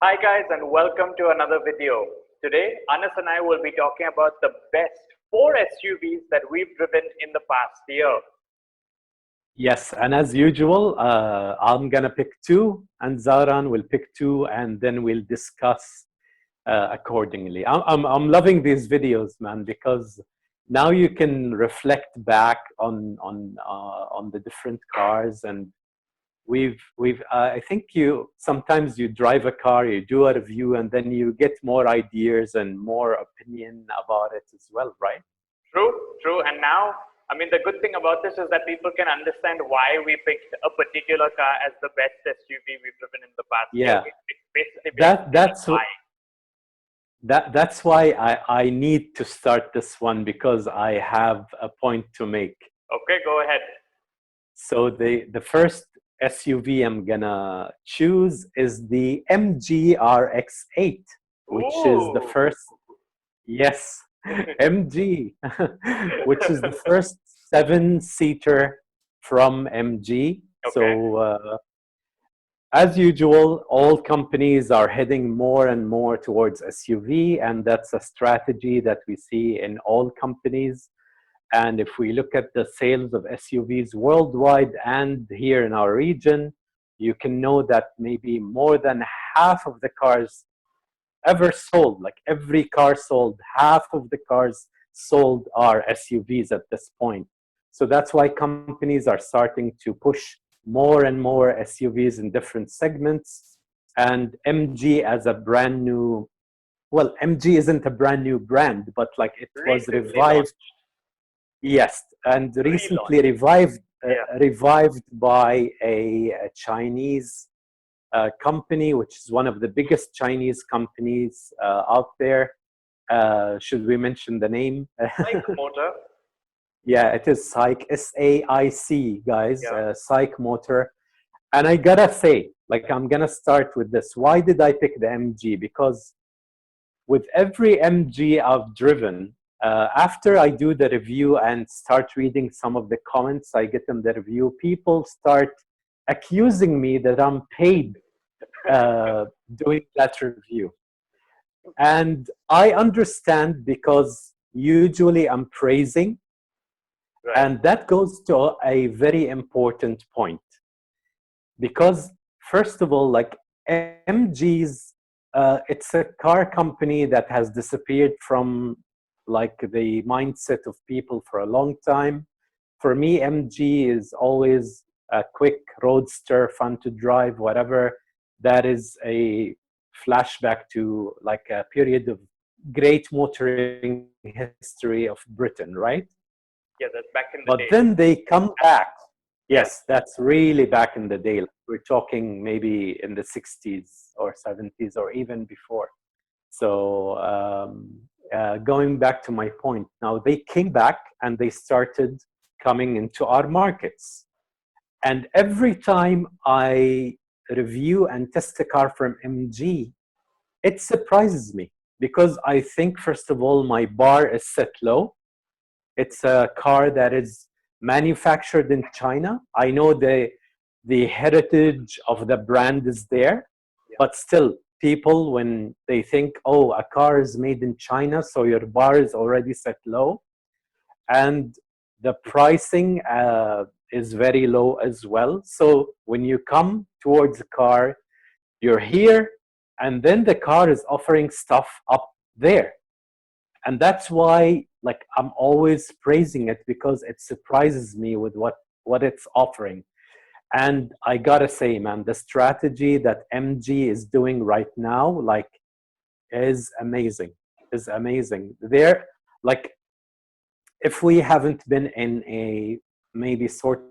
Hi guys and welcome to another video. Today, Anas and I will be talking about the best 4 SUVs that we've driven in the past year. Yes, and as usual, I'm gonna pick two, and Zaran will pick two, and then we'll discuss accordingly. I'm loving these videos, man, because now you can reflect back on the different cars, and we've I think you sometimes you drive a car, you do a review, and then you get more ideas and more opinion about it as well, right? True, true. And now, the good thing about this is that people can understand why we picked a particular car as the best SUV we've driven in the past year. Yeah, It's basically be that explaining that's why. that's why I need to start this one because I have a point to make. Okay, go ahead. So the first SUV I'm gonna choose is the MG RX-8, which is the Ooh. first, yes, MG, which is the first seven-seater from MG. Okay. So as usual, all companies are heading more and more towards SUV, and that's a strategy that we see in all companies. And if we look at the sales of SUVs worldwide and here in our region, you can know that maybe more than half of the cars ever sold, like every car sold, half of the cars sold are SUVs at this point. So that's why companies are starting to push more and more SUVs in different segments. And MG as a brand new, well, MG isn't a brand new brand, but like it was Recently revived. launched. Yes, and recently Relaunched. Yeah. revived by a Chinese company, which is one of the biggest Chinese companies out there. Should we mention the name? Like motor. Yeah, it is SAIC, SAIC, guys, Yeah. SAIC Motor. And I gotta say, like, I'm gonna start with this. Why did I pick the MG? Because with every MG I've driven, after I do the review and start reading some of the comments I get in the review, people start accusing me that I'm paid uh, doing that review. And I understand because usually I'm praising, Right. and that goes to a very important point. Because, first of all, like MG's, it's a car company that has disappeared from like the mindset of people for a long time. For me, MG is always a quick roadster, fun to drive, whatever. That is a flashback to like a period of great motoring history of Britain, right? Yeah, that's back in the But day. then they come back. Yeah. Yes, that's really back in the day. Like we're talking maybe in the 60s or 70s or even before. So going back to my point, now they came back and they started coming into our markets. And every time I review and test a car from MG, it surprises me because I think, first of all, my bar is set low. It's a car that is manufactured in China. I know the heritage of the brand is there, Yeah. but still, people, when they think, oh, a car is made in China, so your bar is already set low, and the pricing is very low as well. So when you come towards a car, you're here, and then the car is offering stuff up there. And that's why like I'm always praising it because it surprises me with what it's offering. And I gotta say, man, the strategy that MG is doing right now, like, is amazing. Is amazing. They're like, if we haven't been in a maybe sort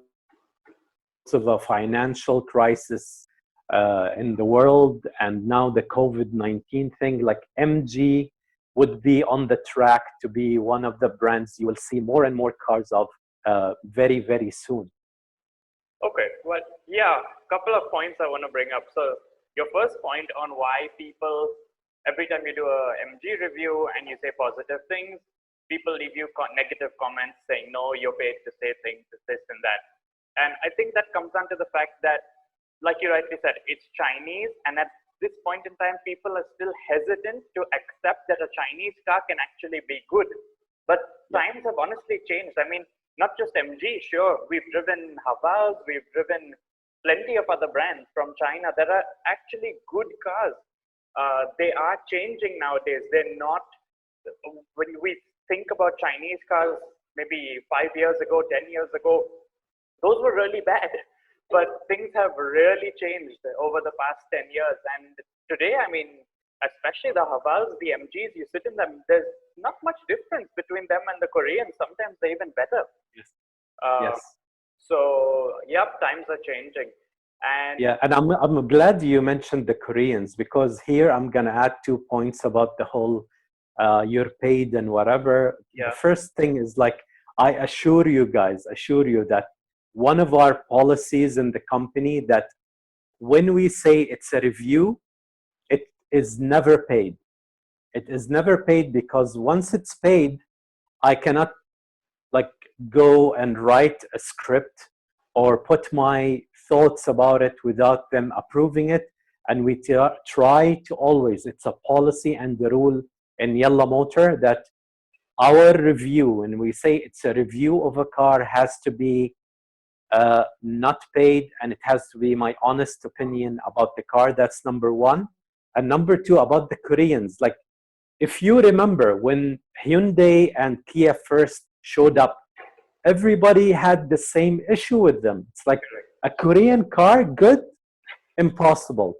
of a financial crisis in the world, and now the COVID-19 thing, like MG would be on the track to be one of the brands you will see more and more cars of very, very soon. Okay, well, yeah, couple of points I want to bring up. So, your first point on why people, every time you do a MG review and you say positive things, people leave you negative comments saying, no, you're paid to say things, this and that. And I think that comes down to the fact that, like you rightly said, it's Chinese, and this point in time, people are still hesitant to accept that a Chinese car can actually be good. But times have honestly changed. I mean, not just MG, sure, we've driven Havas, we've driven plenty of other brands from China that are actually good cars. They are changing nowadays. They're not, when we think about Chinese cars, maybe 5 years ago, 10 years ago, those were really bad. But things have really changed over the past 10 years. And today, I mean, especially the Havas, the MGs, you sit in them, there's not much difference between them and the Koreans. Sometimes they're even better. Yes. Uh, Yes. So, yep, times are changing. And Yeah, and I'm glad you mentioned the Koreans, because here I'm gonna add 2 points about the whole you're paid and whatever. yeah, The first thing is, like, I assure you guys, that one of our policies in the company, that when we say it's a review, it is never paid. It is never paid, because once it's paid, I cannot, like, go and write a script or put my thoughts about it without them approving it. And we try to always, it's a policy and the rule in YallaMotor, that our review, when we say it's a review of a car, has to be not paid, and it has to be my honest opinion about the car. That's number one. And number two, about the Koreans, like, if you remember when Hyundai and Kia first showed up, everybody had the same issue with them. It's like, a Korean car, good? Impossible.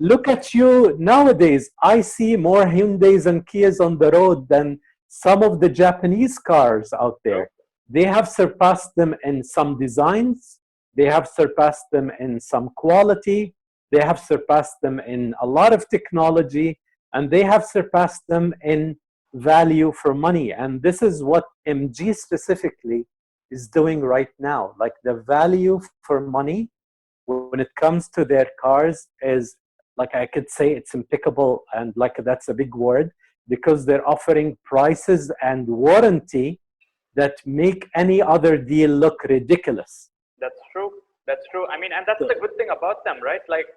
Look at you nowadays. I see more Hyundais and Kias on the road than some of the Japanese cars out there. They have surpassed them in some designs. They have surpassed them in some quality. They have surpassed them in a lot of technology, and they have surpassed them in value for money. And this is what MG specifically is doing right now. Like, the value for money when it comes to their cars is, like, I could say it's impeccable, and, like, that's a big word, because they're offering prices and warranty that make any other deal look ridiculous. that's true. That's true. I mean, and that's the good thing about them, right? Like,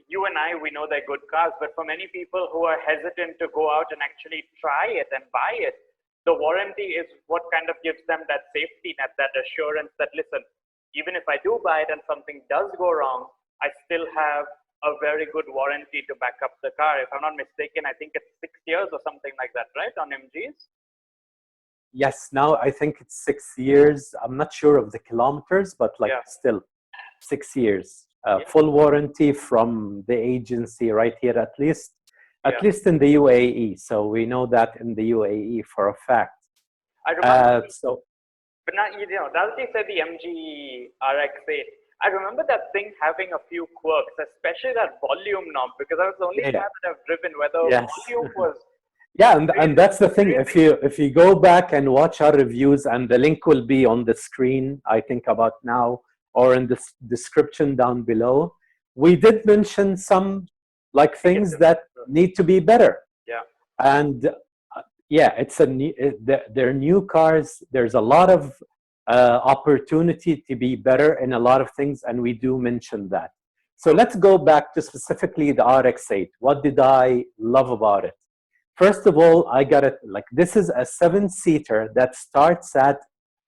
you and I, we know they're good cars, but for many people who are hesitant to go out and actually try it and buy it, the warranty is what kind of gives them that safety net, that assurance that, listen, even if I do buy it and something does go wrong, I still have a very good warranty to back up the car. If I'm not mistaken, I think it's 6 years or something like that, right, on MGs? Yes, now I think it's 6 years. I'm not sure of the kilometers, but, like, Yeah. still 6 years. Yeah. Full warranty from the agency right here, at least Yeah. in the UAE. So we know that in the UAE for a fact. I remember, So but not, you know, now that you said the MG RX-8, I remember that thing having a few quirks, especially that volume knob, because I was the only Yeah. car that I've driven where the Yes. volume was. Yeah, and that's the thing. If you go back and watch our reviews, and the link will be on the screen, I think, about now, or in the description down below, we did mention some, like, things that need to be better. Yeah. And yeah, it's a new, they're new cars. There's a lot of opportunity to be better in a lot of things, and we do mention that. So let's go back to specifically the RX-8. What did I love about it? First of all, I got it, like, this is a 7-seater that starts at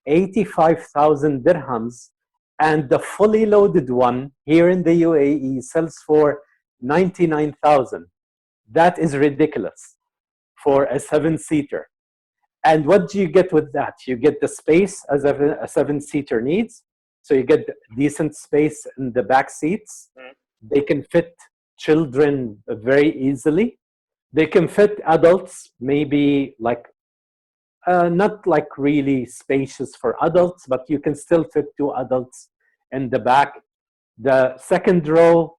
85,000 dirhams, and the fully loaded one here in the UAE sells for 99,000. That is ridiculous for a 7-seater. And what do you get with that? You get the space as a 7-seater needs. So you get decent space in the back seats. They can fit children very easily. They can fit adults, maybe, like, not like really spacious for adults, but you can still fit 2 adults in the back. The second row,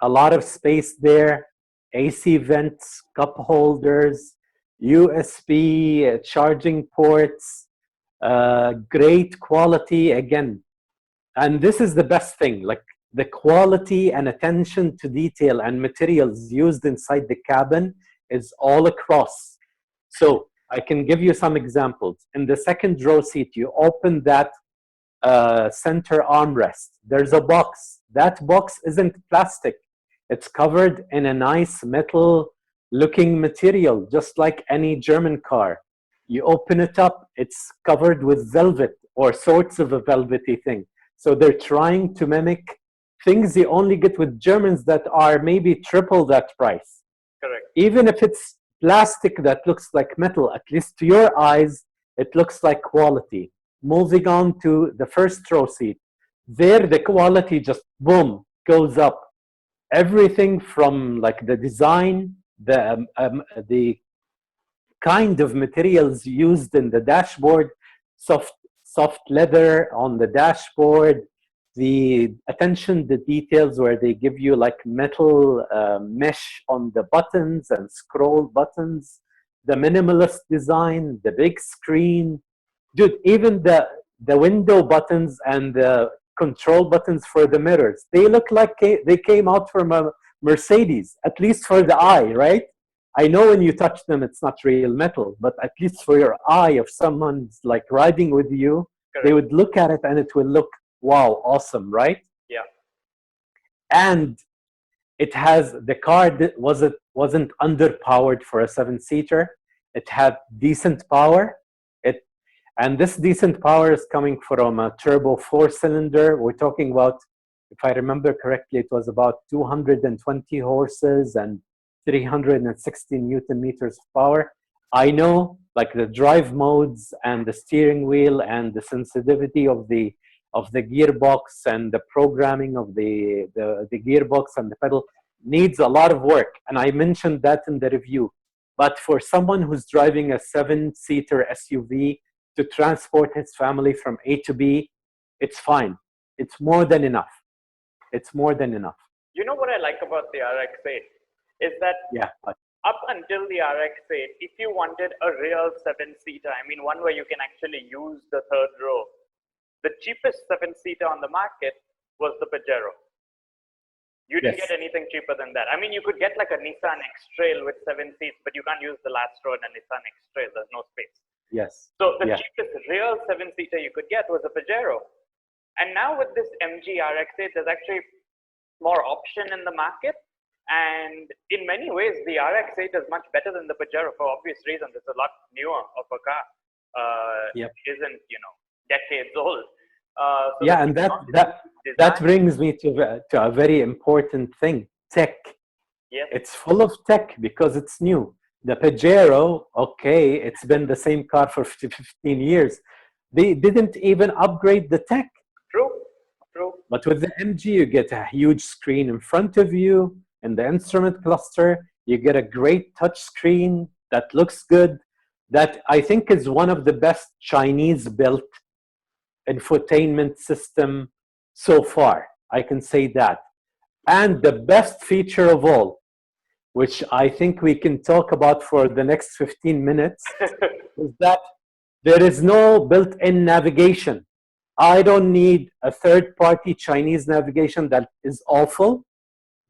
a lot of space there, AC vents, cup holders, USB charging ports, great quality again. And this is the best thing, like, the quality and attention to detail and materials used inside the cabin is all across. So I can give you some examples. In the second row seat, you open that center armrest. There's a box. That box isn't plastic. It's covered in a nice metal looking material, just like any German car. You open it up, it's covered with velvet or sorts of a velvety thing. So they're trying to mimic things you only get with Germans that are maybe triple that price. Correct. Even if it's plastic that looks like metal, at least to your eyes, it looks like quality. Moving on to the first row seat, there the quality just boom goes up. Everything from like the design, the kind of materials used in the dashboard, soft leather on the dashboard, the attention to details where they give you like metal mesh on the buttons and scroll buttons, the minimalist design, the big screen. Dude, even the window buttons and the control buttons for the mirrors, they look like they came out from a Mercedes, at least for the eye, right? I know when you touch them, it's not real metal, but at least for your eye, if someone's like riding with you, Correct. they would look at it and it will look, wow, awesome, right? Yeah. And it has, the car wasn't underpowered for a 7-seater. It had decent power. And this decent power is coming from a turbo 4-cylinder. We're talking about, if I remember correctly, it was about 220 horses and 360 Newton meters of power. I know like the drive modes and the steering wheel and the sensitivity of the gearbox and the programming of the gearbox and the pedal needs a lot of work. And I mentioned that in the review. But for someone who's driving a 7-seater SUV to transport his family from A to B, it's fine. It's more than enough. It's more than enough. You know what I like about the RX-8 is that up until the RX-8, if you wanted a real 7-seater, I mean one where you can actually use the third row, the cheapest 7-seater on the market was the Pajero. You didn't get anything cheaper than that. I mean, you could get like a Nissan X-Trail with 7 seats, but you can't use the last row in a Nissan X-Trail. There's no space. Yes. So the cheapest real 7-seater you could get was a Pajero. And now with this MG RX-8, there's actually more option in the market. And in many ways, the RX-8 is much better than the Pajero for obvious reasons. It's a lot newer of a car. It isn't, decades old. So and that brings me to a very important thing, tech. Yes. It's full of tech because it's new. The Pajero, okay, it's been the same car for 15 years. They didn't even upgrade the tech. True. But with the MG, you get a huge screen in front of you. In the instrument cluster, you get a great touch screen that looks good. That I think is one of the best Chinese-built infotainment system so far. I can say that. And the best feature of all, which I think we can talk about for the next 15 minutes, is that there is no built-in navigation. I don't need a third-party Chinese navigation that is awful.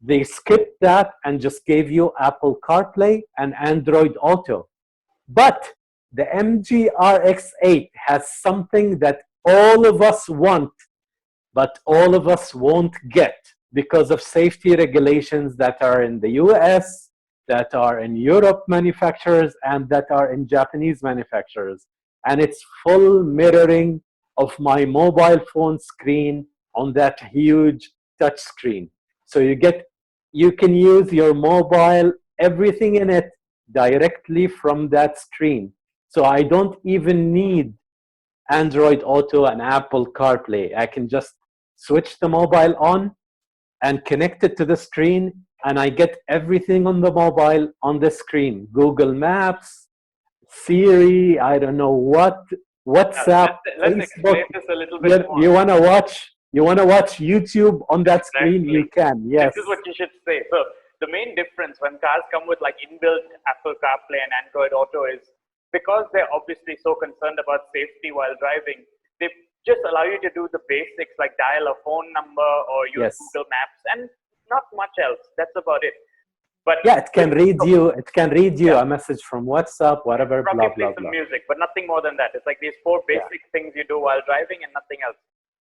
They skipped that and just gave you Apple CarPlay and Android Auto. But the MG RX-8 has something that all of us want, but all of us won't get because of safety regulations that are in the US, that are in Europe manufacturers, and that are in Japanese manufacturers. And it's full mirroring of my mobile phone screen on that huge touch screen. So you can use your mobile, everything in it, directly from that screen. So I don't even need Android Auto and Apple CarPlay. I can just switch the mobile on and connect it to the screen, and I get everything on the mobile on the screen. Google Maps, Siri, I don't know what, WhatsApp, let's Facebook. explain this a little bit more. You want to watch YouTube on that screen? You can. Yes. This is what you should say. So the main difference when cars come with like inbuilt Apple CarPlay and Android Auto is because they're obviously so concerned about safety while driving, they just allow you to do the basics like dial a phone number or use Google Maps and not much else. That's about it. But yeah, it can read you. It can read you a message from WhatsApp, whatever. Probably blah blah play some blah. music, but nothing more than that. It's like these 4 basic things you do while driving and nothing else.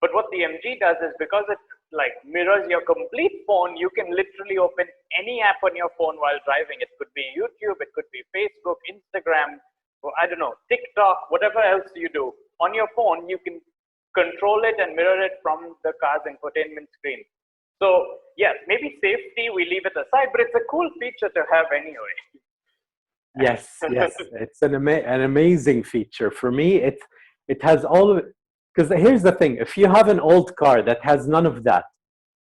But what the MG does is, because it like mirrors your complete phone, you can literally open any app on your phone while driving. It could be YouTube, it could be Facebook, Instagram, or I don't know, TikTok, whatever else you do. On your phone, you can control it and mirror it from the car's infotainment screen. So yes, maybe safety, we leave it aside, but it's a cool feature to have anyway. Yes, yes, it's an amazing feature. For me, it has all, because here's the thing: if you have an old car that has none of that,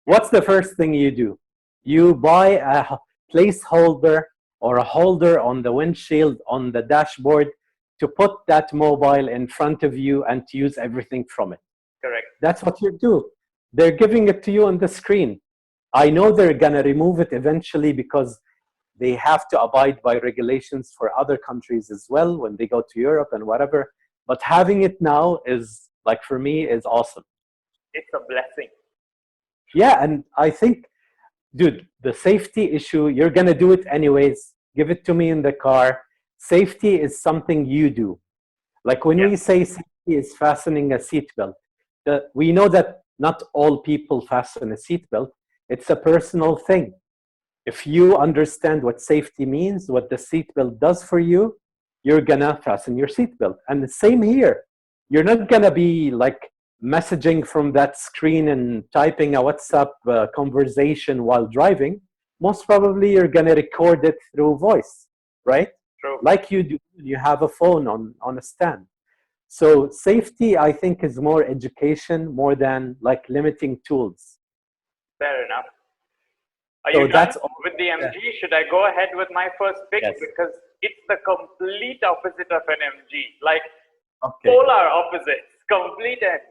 what's the first thing you do? You buy a placeholder or a holder on the windshield, on the dashboard, to put that mobile in front of you and to use everything from it. Correct. That's what you do. They're giving it to you on the screen. I know they're gonna remove it eventually because they have to abide by regulations for other countries as well when they go to Europe and whatever. But having it now is, like, for me, is awesome. It's a blessing. Yeah, and I think, dude, the safety issue, you're gonna do it anyways. Give it to me in the car. Safety is something you do. Like when we say safety is fastening a seatbelt, we know that not all people fasten a seatbelt. It's a personal thing. If you understand what safety means, what the seatbelt does for you, you're gonna fasten your seatbelt. And the same here. You're not gonna be like messaging from that screen and typing a WhatsApp conversation while driving. Most probably you're gonna record it through voice, right? True. Like you do when you have a phone on a stand. So safety, I think, is more education more than like limiting tools. Fair enough. Are So you done that's with the MG? Should I go ahead with my first pick? Yes. Because it's the complete opposite of an MG. Like okay. polar opposites, complete and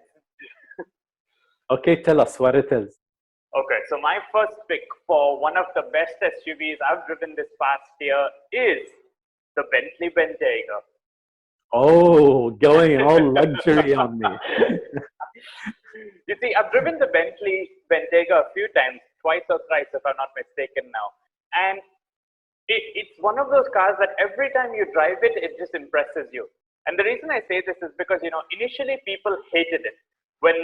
Okay, tell us what it is. okay, so my first pick for one of the best SUVs I've driven this past year is the Bentley Bentayga. Oh, going all luxury on me. You see, I've driven the Bentley Bentayga a few times, twice or thrice if I'm not mistaken now. And it's one of those cars that every time you drive it, it just impresses you. And the reason I say this is because, you know, initially people hated it when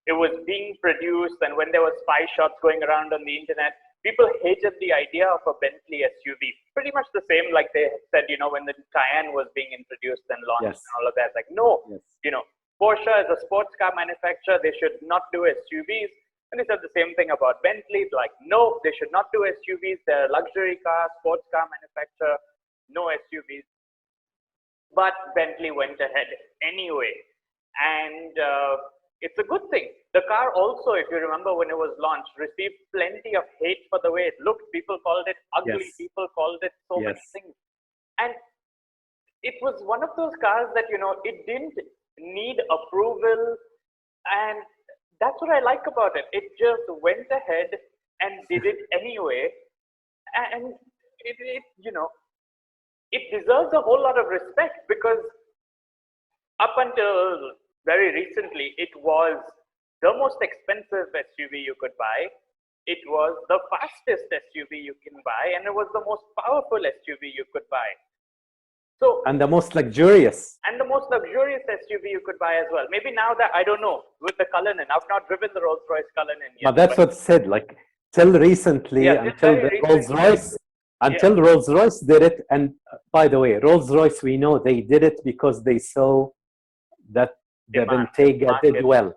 it was being produced and when there were spy shots going around on the internet. People hated the idea of a Bentley SUV. Pretty much the same like they said, you know, when the Cayenne was being introduced and launched and all of that. Like, no, you know, Porsche as a sports car manufacturer, they should not do SUVs. And they said the same thing about Bentley. Like, no, they should not do SUVs. They're a luxury car, sports car manufacturer, no SUVs. But Bentley went ahead anyway. And it's a good thing. The car also, if you remember when it was launched, received plenty of hate for the way it looked. People called it ugly. People called it so many things. And it was one of those cars that, you know, it didn't need approval. And that's what I like about it. It just went ahead and did it anyway. And it you know, it deserves a whole lot of respect because up until very recently, it was the most expensive SUV you could buy. It was the fastest SUV you can buy, and it was the most powerful SUV you could buy. So, and the most luxurious. And the most luxurious SUV you could buy as well. Maybe now that, I don't know, with the Cullinan, I've not driven the Rolls-Royce Cullinan yet. But that's what said, like, till recently, until the Rolls-Royce, until Rolls-Royce did it. And by the way, Rolls-Royce, we know they did it because they saw that the Bentayga did well.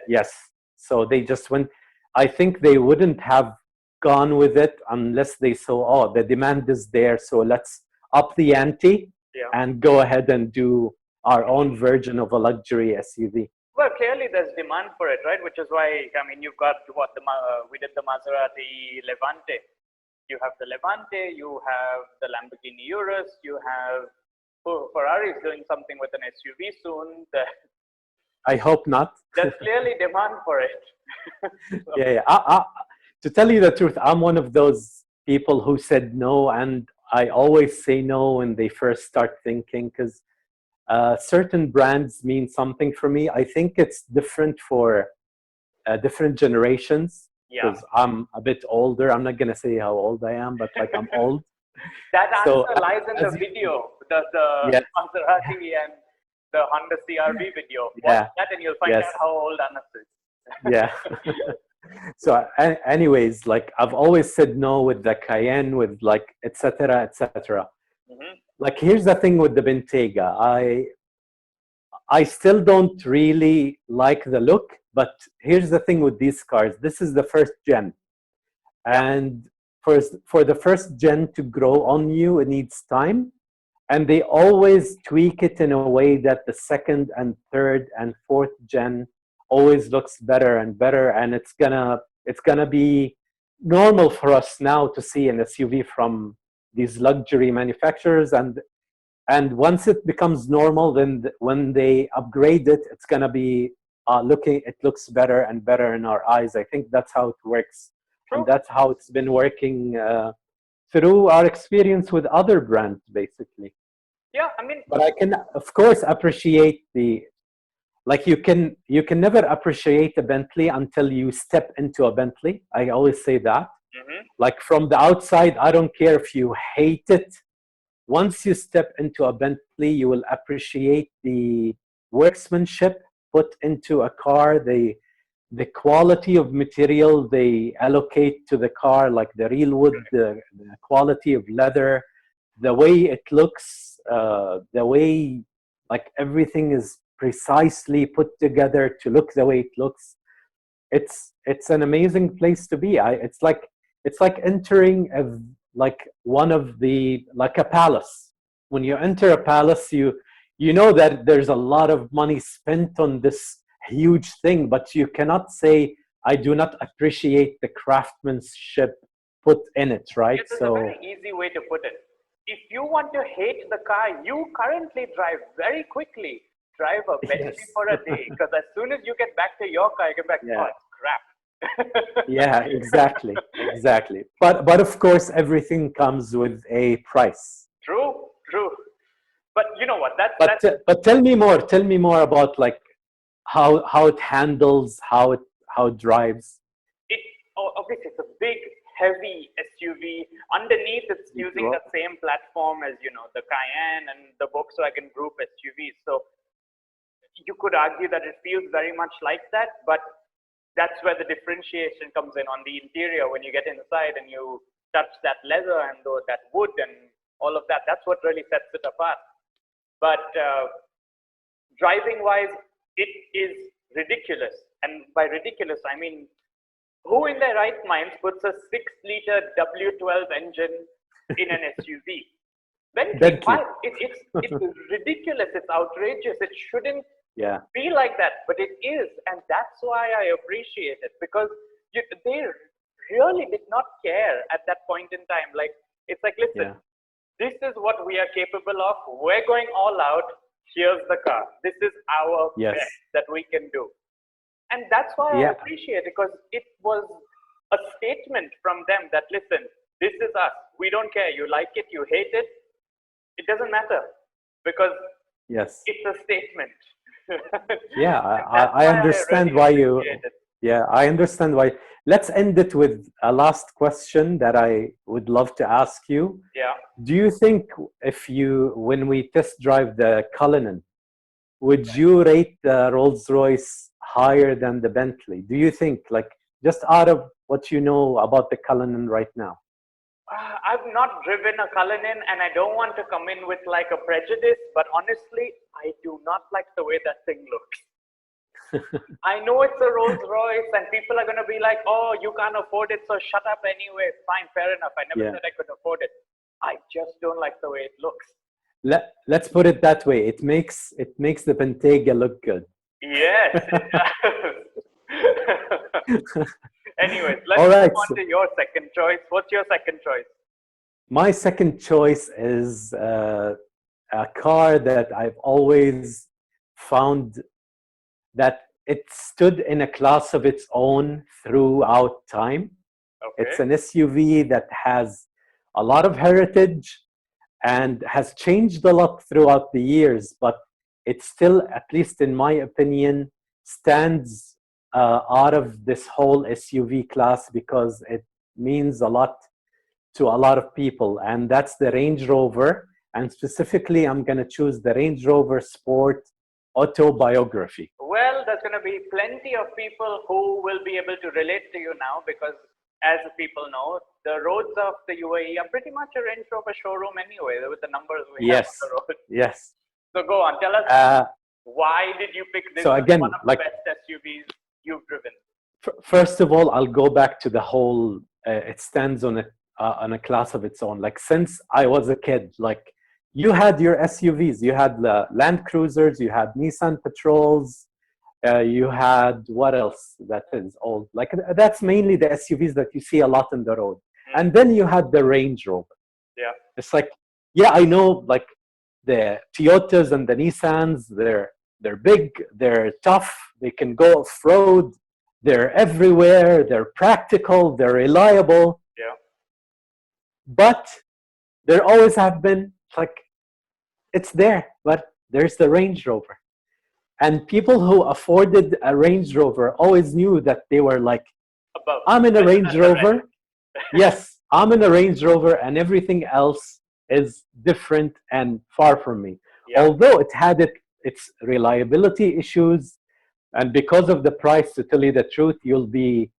Yes. So they just went, I think they wouldn't have gone with it unless they saw, oh, the demand is there, so let's up the ante and go ahead and do our own version of a luxury SUV. Well, clearly there's demand for it, right? Which is why, I mean, you've got what we did the Maserati Levante. You have the Levante, you have the Lamborghini Urus, you have Ferrari is doing something with an SUV soon. I hope not. There's clearly demand for it. So. To tell you the truth, I'm one of those people who said no, and I always say no when they first start thinking, because certain brands mean something for me. I think it's different for different generations, because I'm a bit older. I'm not going to say how old I am, but like I'm old. That answer lies in the video, the Maserati and the Honda CR-V video. Watch that and you'll find out how old Anas is. Yeah. So anyways, like I've always said no with the Cayenne, with like etc. etc. Hmm. Like here's the thing with the Bentayga. I still don't really like the look, but here's the thing with these cars. This is the first gen, Yeah. and for the first gen to grow on you, it needs time, and they always tweak it in a way that the second and third and fourth gen always looks better and better, and it's gonna be normal for us now to see an SUV from these luxury manufacturers, and once it becomes normal, then when they upgrade it, it's gonna be it looks better and better in our eyes. I think that's how it works, and True. that's how it's been working through our experience with other brands, basically. Yeah. I mean, But I can, of course, appreciate the like you can never appreciate a Bentley until you step into a Bentley. I always say that. hmm, Like from the outside, I don't care if you hate it. Once you step into a Bentley, you will appreciate the workmanship put into a car, the quality of material they allocate to the car, like the real wood, the quality of leather, the way it looks, the way like everything is precisely put together to look the way it looks. It's an amazing place to be. It's like entering like one of the like a palace. When you enter a palace, you know that there's a lot of money spent on this huge thing, but you cannot say I do not appreciate the craftsmanship put in it, right? yeah, there's a So very easy way to put it. If you want to hate the car you currently drive very quickly, drive a Bentley yes. for a day. Because as soon as you get back to your car, you get back, oh, Yeah. it's crap. Yeah, exactly, exactly. But of course, everything comes with a price. True, true. But you know what? That's But tell me more about like how it handles, how it drives. it. Oh, obviously, it's a big, heavy SUV. Underneath, it's using the same platform as the Cayenne and the Volkswagen Group SUVs. So you could argue that it feels very much like that, but that's where the differentiation comes in on the interior. When you get inside and you touch that leather and that wood and all of that, that's what really sets it apart. But driving wise, it is ridiculous. And by ridiculous, I mean, who in their right minds puts a 6-liter W12 engine in an SUV? Bentley, Bentley. why? It's ridiculous. It's outrageous. It shouldn't Yeah. be like that, but it is. And that's why I appreciate it, because they really did not care at that point in time. Like, it's like, listen, Yeah. this is what we are capable of. We're going all out. Here's the car. This is our Yes. best that we can do. And that's why I Yeah. appreciate it, because it was a statement from them that, listen, this is us. We don't care. You like it, you hate it. It doesn't matter, because Yes. it's a statement. Yeah. And that's I why I understand really why appreciate it. Yeah, I understand why. Let's end it with a last question that I would love to ask you. Yeah. Do you think when we test drive the Cullinan, would you rate the Rolls Royce higher than the Bentley? Do you think, like, just out of what you know about the Cullinan right now? I've not driven a Cullinan, and I don't want to come in with like a prejudice, but honestly, I do not like the way that thing looks. I know it's a Rolls Royce, and people are going to be like, oh, you can't afford it, so shut up anyway. Fine, fair enough. I never Yeah. said I could afford it. I just don't like the way it looks. Let's put it that way. It makes the Bentayga look good. Yes, it does. Anyways, let's All right. move on to your second choice. What's your second choice? My second choice is a car that I've always found that it stood in a class of its own throughout time. Okay. It's an SUV that has a lot of heritage and has changed a lot throughout the years, but it still, at least in my opinion, stands out of this whole SUV class because it means a lot to a lot of people, and that's the Range Rover. And specifically, I'm going to choose the Range Rover Sport autobiography. Well, there's going to be plenty of people who will be able to relate to you now because, as people know, the roads of the UAE are pretty much a Range Rover showroom anyway, with the numbers we have on Yes, the road. yes. So go on, tell us, Uh, why did you pick this so as again, one of the like best SUVs you've driven? first of all, I'll go back to the whole. It stands on a class of its own. Like since I was a kid, like you had your SUVs, you had the Land Cruisers, you had Nissan Patrols, you had what else that is old? Like that's mainly the SUVs that you see a lot on the road. And then you had the Range Rover. Yeah. It's like, yeah, I know, like the Toyotas and the Nissans, they're big, they're tough, they can go off road, they're everywhere, they're practical, they're reliable. Yeah. But there always have been like it's there, but there's the Range Rover. And people who afforded a Range Rover always knew that they were like, Above. I'm in a Range Rover. Yes, I'm in a Range Rover, and everything else is different and far from me. Yeah. Although it had its reliability issues, and because of the price, to tell you the truth, you'll be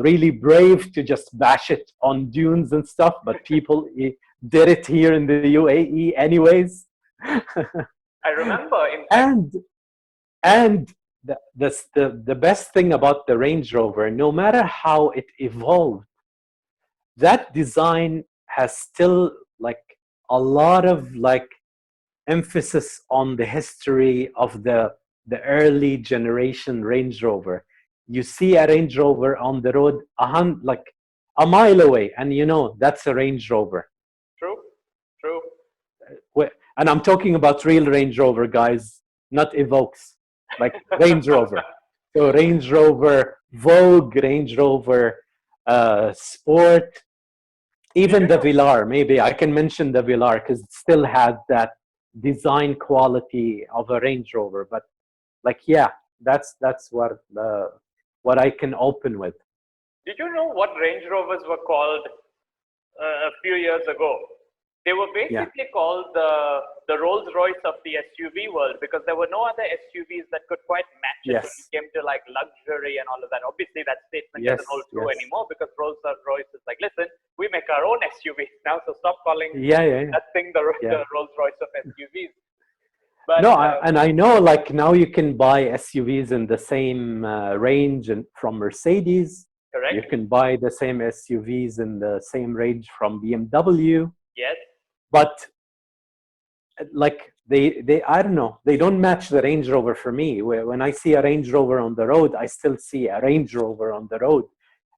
really brave to just bash it on dunes and stuff, but people did it here in the UAE anyways. I remember, in fact, And the best thing about the Range Rover, no matter how it evolved, that design has still like a lot of like emphasis on the history of the early generation Range Rover. You see a Range Rover on the road like a mile away, and you know that's a Range Rover. True, true. And I'm talking about real Range Rover, guys, not Evokes, like Range Rover. So Range Rover Vogue, Range Rover Sport, even the Velar. Maybe I can mention the Velar because it still had that design quality of a Range Rover. But like, yeah, that's what I can open with. Did you know what Range Rovers were called a few years ago? They were basically called the Rolls Royce of the SUV world because there were no other SUVs that could quite match it when it came to like luxury and all of that. Obviously, that statement doesn't hold true anymore because Rolls Royce is like, listen, we make our own SUVs now, so stop calling that thing the Rolls Royce of SUVs. But, no, and I know like now you can buy SUVs in the same range and from Mercedes. Correct. You can buy the same SUVs in the same range from BMW. Yes. But like they I don't know, they don't match the Range Rover for me. When I see a Range Rover on the road, I still see a Range Rover on the road.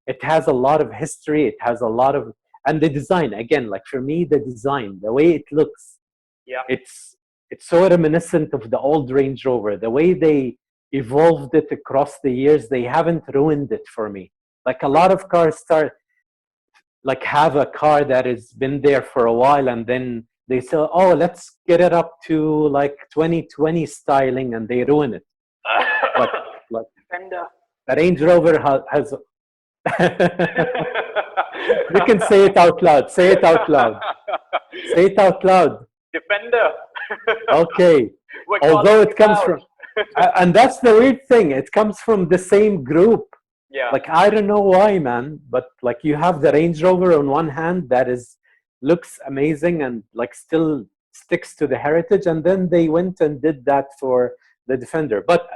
It has a lot of history, it has a lot of, and the design, again, like for me, the design, the way it looks, it's so reminiscent of the old Range Rover. The way they evolved it across the years, they haven't ruined it for me. Like a lot of cars have a car that has been there for a while, and then they say, oh, let's get it up to like 2020 styling, and they ruin it. But like Defender. the Range Rover has you can say it out loud. Say it out loud. Say it out loud. Defender. Okay. Although it comes from, and that's the weird thing, it comes from the same group. Yeah. Like, I don't know why, man, but like you have the Range Rover on one hand that looks amazing and like still sticks to the heritage, and then they went and did that for the Defender. But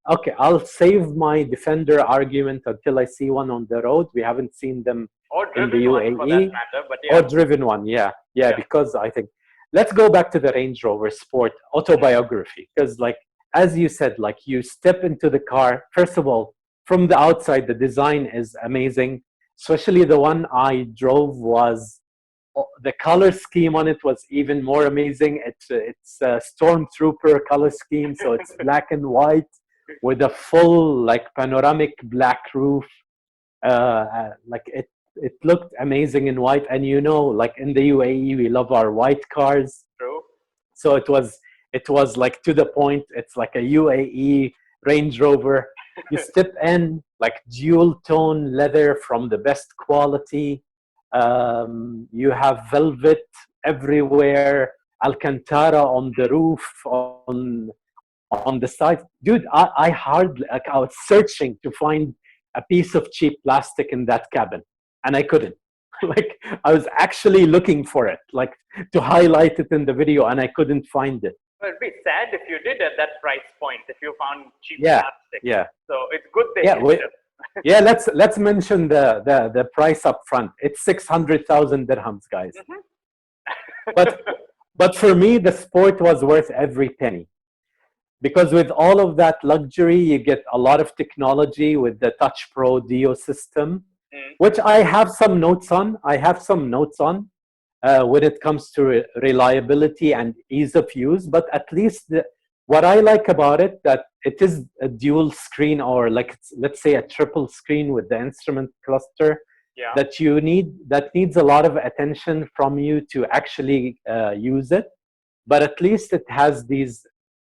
okay, I'll save my Defender argument until I see one on the road. We haven't seen them in the UAE. For that matter, but or driven one, yeah, because I think, let's go back to the Range Rover Sport autobiography, because like, as you said, like you step into the car, first of all, from the outside, the design is amazing, especially the one I drove was, the color scheme on it was even more amazing. It's a Stormtrooper color scheme, so it's black and white with a full like panoramic black roof. Like it looked amazing in white, and you know, like in the UAE, we love our white cars. True. So it was like to the point. It's like a UAE Range Rover. You step in, like dual tone leather from the best quality. You have velvet everywhere, Alcantara on the roof, on on the side. Dude, I hardly, like, I was searching to find a piece of cheap plastic in that cabin, and I couldn't. Like, I was actually looking for it, like, to highlight it in the video, and I couldn't find it. Well, it'd be sad if you did at that price point, if you found cheap Yeah, plastic. yeah, So it's good they yeah. hit it. Yeah, let's mention the price up front. It's 600,000 dirhams, guys. But but for me, the sport was worth every penny, because with all of that luxury, you get a lot of technology with the Touch Pro Dio system, which I have some notes on. When it comes to reliability and ease of use. But at least what I like about it, that it is a dual screen, or like, let's say, a triple screen with the instrument cluster Yeah. that needs a lot of attention from you to actually use it. But at least it has these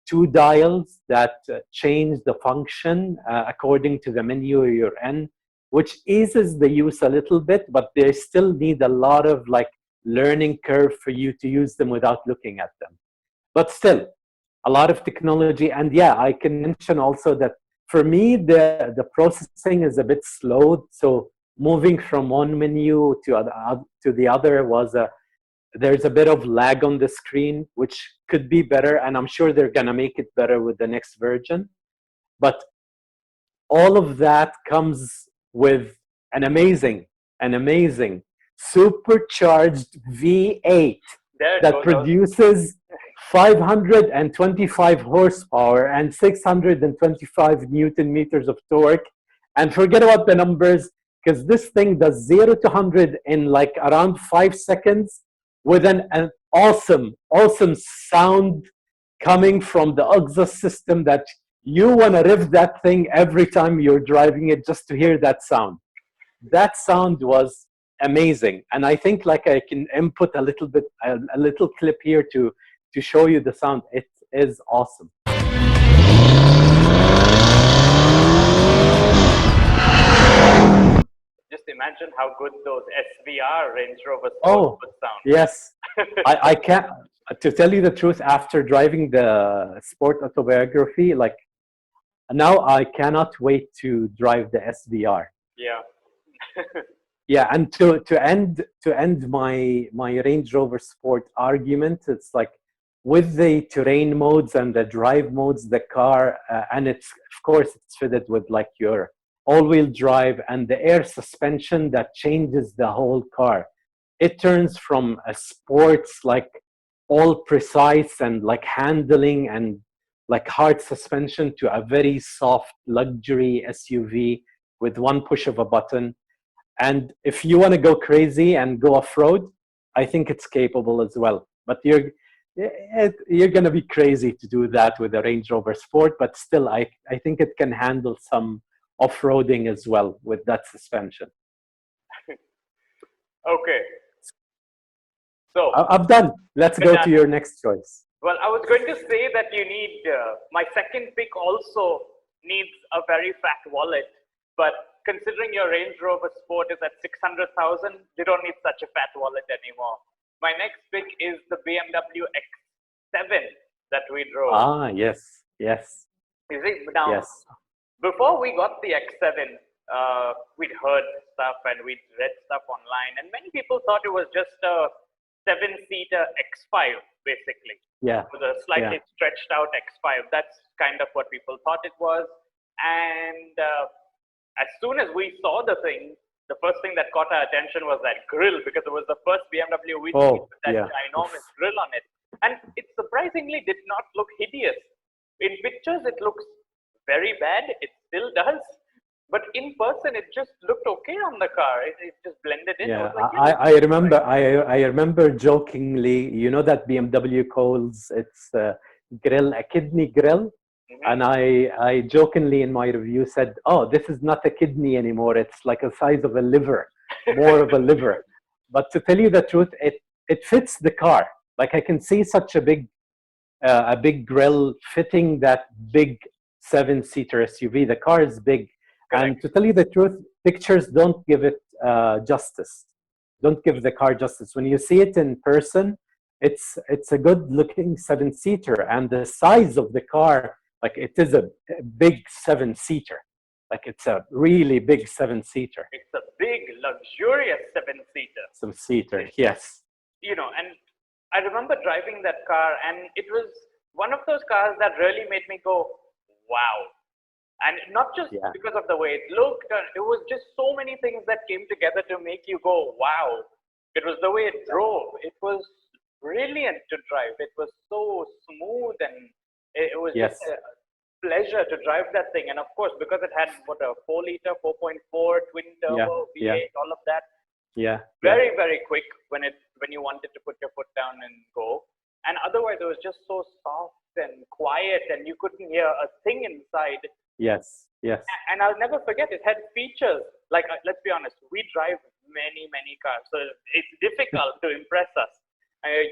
two dials that change the function according to the menu you're in, which eases the use a little bit, but they still need a lot of, like, learning curve for you to use them without looking at them. But still, a lot of technology. And yeah, I can mention also that for me, the processing is a bit slowed. So moving from one menu to the other there's a bit of lag on the screen, which could be better. And I'm sure they're going to make it better with the next version. But all of that comes with an amazing supercharged V8 that produces 525 horsepower and 625 Newton meters of torque. And forget about the numbers, because this thing does 0 to 100 in like around 5 seconds with an awesome sound coming from the exhaust system that you want to rev that thing every time you're driving it just to hear that sound. That sound was amazing. And I think, like, I can input a little clip here to show you the sound. It is awesome. Just imagine how good those SVR Range Rover Sports would sound. Yes. I can't, to tell you the truth, after driving the Sport Autobiography, like, now I cannot wait to drive the SVR. Yeah. Yeah, and to end my Range Rover Sport argument, it's like, with the terrain modes and the drive modes, the car, and it's, of course, it's fitted with, like, your all-wheel drive and the air suspension that changes the whole car. It turns from a sports, like, all precise and, like, handling and, like, hard suspension, to a very soft luxury SUV with one push of a button. And if you want to go crazy and go off-road, I think it's capable as well. But you're going to be crazy to do that with a Range Rover Sport. But still, I think it can handle some off-roading as well with that suspension. Okay. So I'm done. Let's go to your next choice. Well, I was going to say that you need, my second pick also needs a very fat wallet, but considering your Range Rover Sport is at 600,000, you don't need such a fat wallet anymore. My next pick is the BMW X7 that we drove. Ah, yes. You see, now, yes. Before we got the X7, we'd heard stuff and we'd read stuff online, and many people thought it was just a 7-seater X5, basically. Yeah. With a slightly stretched out X5. That's kind of what people thought it was. And as soon as we saw the thing, the first thing that caught our attention was that grille, because it was the first BMW we'd seen with that ginormous grille on it. And it surprisingly did not look hideous. In pictures, it looks very bad. It still does. But in person, it just looked okay on the car. It just blended in. Yeah, I remember jokingly, you know, that BMW calls its grill a kidney grill. And I jokingly in my review said, oh, this is not a kidney anymore. It's like the size of a liver, more of a liver. But to tell you the truth, it fits the car. Like, I can see such a big grill fitting that big 7-seater SUV. The car is big. Correct. And to tell you the truth, pictures don't give it justice. Don't give the car justice. When you see it in person, it's a good looking 7-seater, and the size of the car Like it is a big 7-seater. Like it's a really big 7-seater. It's a big, luxurious 7-seater. 7-seater, yes. And I remember driving that car, and it was one of those cars that really made me go, wow. And not just Yeah. because of the way it looked, it was just so many things that came together to make you go, wow. It was the way it drove. It was brilliant to drive. It was so smooth, and it was Yes. just a pleasure to drive that thing. And of course, because it had what, a 4-liter, 4.4 twin turbo V8, yeah. all of that. Yeah. Very, very quick when you wanted to put your foot down and go. And otherwise, it was just so soft and quiet, and you couldn't hear a thing inside. Yes. Yes. And I'll never forget, it had features. Like, let's be honest, we drive many, many cars, so it's difficult to impress us.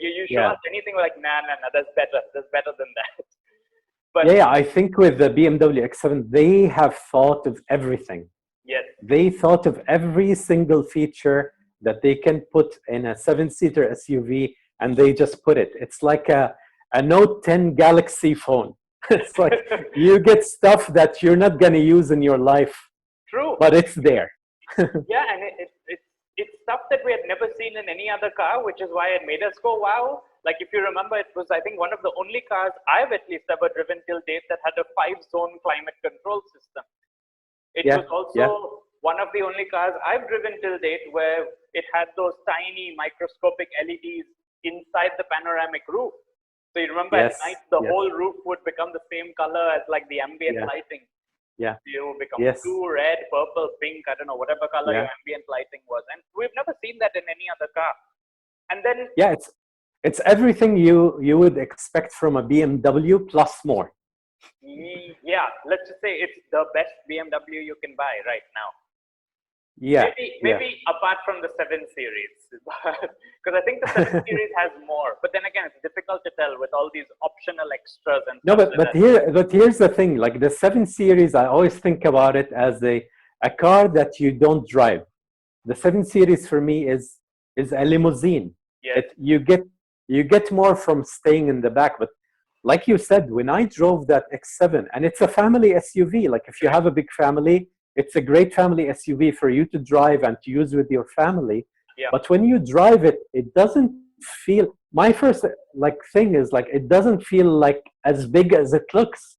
You show Yeah. us anything, we're like, nah, that's better. That's better than that. But Yeah, I think with the BMW X7, they have thought of everything. yes, They thought of every single feature that they can put in a 7-seater SUV, and they just put it. It's like a Note 10 Galaxy phone. It's like you get stuff that you're not going to use in your life, true. but it's there. Yeah, and it's stuff that we had never seen in any other car, which is why it made us go, wow. Like, if you remember, it was, I think, one of the only cars I've at least ever driven till date that had a 5-zone climate control system. It Yeah, was also yeah. one of the only cars I've driven till date where it had those tiny microscopic LEDs inside the panoramic roof. So you remember Yes, at night, the yes. whole roof would become the same color as like the ambient Yeah. lighting. Yeah. It would become Yes. blue, red, purple, pink, I don't know, whatever color Yeah. your ambient lighting was. And we've never seen that in any other car. And then, Yeah, it's everything you would expect from a BMW plus more. yeah, let's just say it's the best BMW you can buy right now. Yeah. Maybe apart from the 7 Series, because I think the 7 Series has more. But then again, it's difficult to tell with all these optional extras and No, stuff but like here's the thing. Like the 7 Series, I always think about it as a car that you don't drive. The 7 Series for me is a limousine. Yes. You get more from staying in the back. But like you said, when I drove that X7, and it's a family SUV. Like if you have a big family, it's a great family SUV for you to drive and to use with your family. Yeah. But when you drive it, it doesn't feel. My first thing is like it doesn't feel like as big as it looks,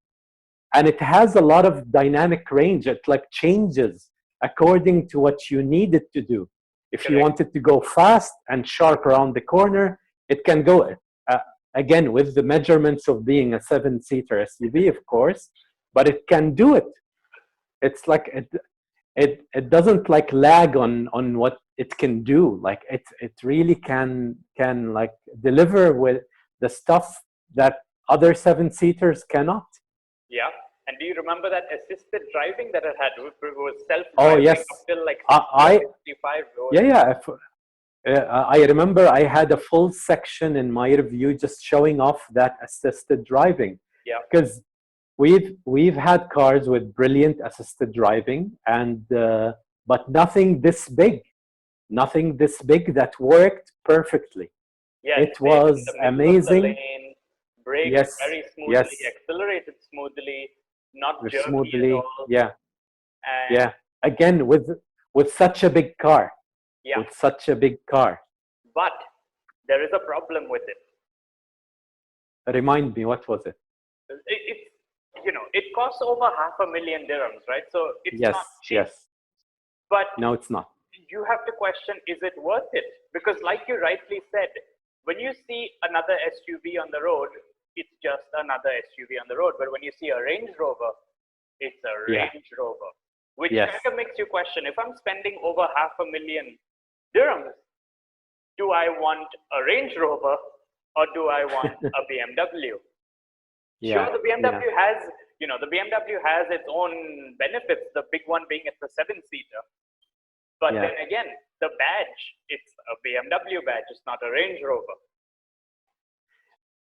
and it has a lot of dynamic range. It like changes according to what you need it to do. If you Correct. want it to go fast and sharp around the corner, it can go. Again, with the measurements of being a 7-seater SUV, of course, but it can do it. It's like it doesn't like lag on what it can do. Like it really can like deliver with the stuff that other 7-seaters cannot. Yeah. And do you remember that assisted driving that it had? It was self-driving Oh yes, up till like I 65. yeah. I remember I had a full section in my review just showing off that assisted driving. Yeah. Because we've had cars with brilliant assisted driving, and but nothing this big that worked perfectly. Yeah, It was amazing. lane, braked Yes, very smoothly, yes, accelerated smoothly, not jerky smoothly. at all. Yeah, And yeah. Again, with such a big car. yeah, With such a big car. but there is a problem with it. Remind me, what was it? It's it costs over $500,000 dirhams, right? So it's Yes, not cheap. yes. But No, it's not. you have to question, is it worth it? Because like you rightly said, when you see another SUV on the road, it's just another SUV on the road. But when you see a Range Rover, it's a Range Rover, which Yes. kind of makes you question, if I'm spending over $500,000 dirhams, do I want a Range Rover or do I want a BMW? Yeah. Sure, the BMW has, the BMW has its own benefits, the big one being it's a 7-seater. But then again, the badge, it's a BMW badge, it's not a Range Rover.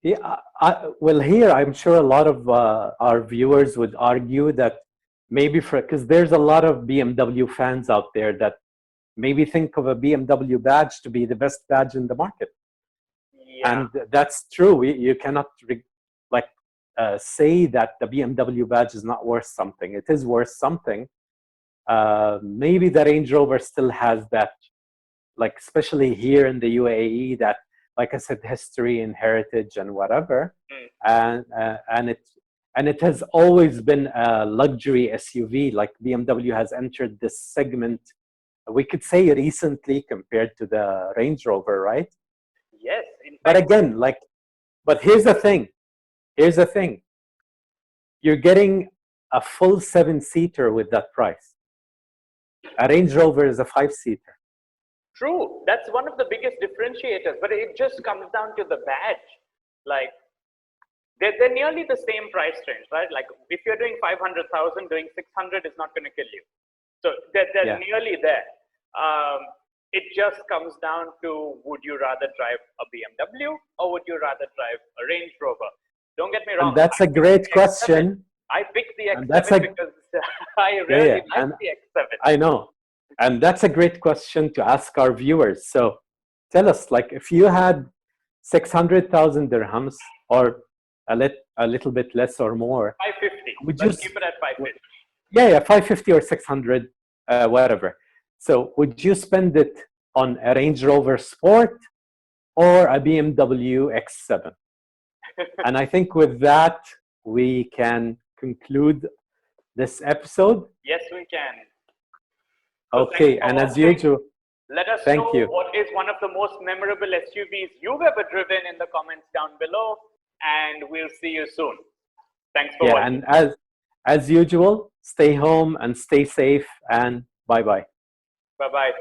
Yeah, well, here I'm sure a lot of our viewers would argue that maybe because there's a lot of BMW fans out there that maybe think of a BMW badge to be the best badge in the market. Yeah. And that's true. You cannot say that the BMW badge is not worth something. It is worth something. Maybe the Range Rover still has that, like especially here in the UAE, that, like I said, history and heritage and whatever, and it has always been a luxury SUV. Like BMW has entered this segment, we could say recently compared to the Range Rover, right? Yes. In But fact, again, like, but here's the thing. Here's the thing. You're getting a full 7-seater with that price. A Range Rover is a 5-seater. true. That's one of the biggest differentiators, but it just comes down to the badge. Like, they're nearly the same price range, right? Like, if you're doing 500,000, doing 600 is not going to kill you. So they're nearly there. It just comes down to, would you rather drive a BMW or would you rather drive a Range Rover? Don't get me wrong. And that's a great question. I picked the X7 because I really like the X7. I know. And that's a great question to ask our viewers. So tell us, like, if you had 600,000 dirhams or a little bit less or more. 550. Would Let's keep it at 550. Yeah, 550 or 600, whatever. So would you spend it on a Range Rover Sport or a BMW X7? And I think with that, we can conclude this episode. Yes, we can. So okay, and as usual, let us thank know you. What is one of the most memorable SUVs you've ever driven in the comments down below, and we'll see you soon. Thanks for watching. And as usual, stay home and stay safe, and bye-bye. Bye-bye.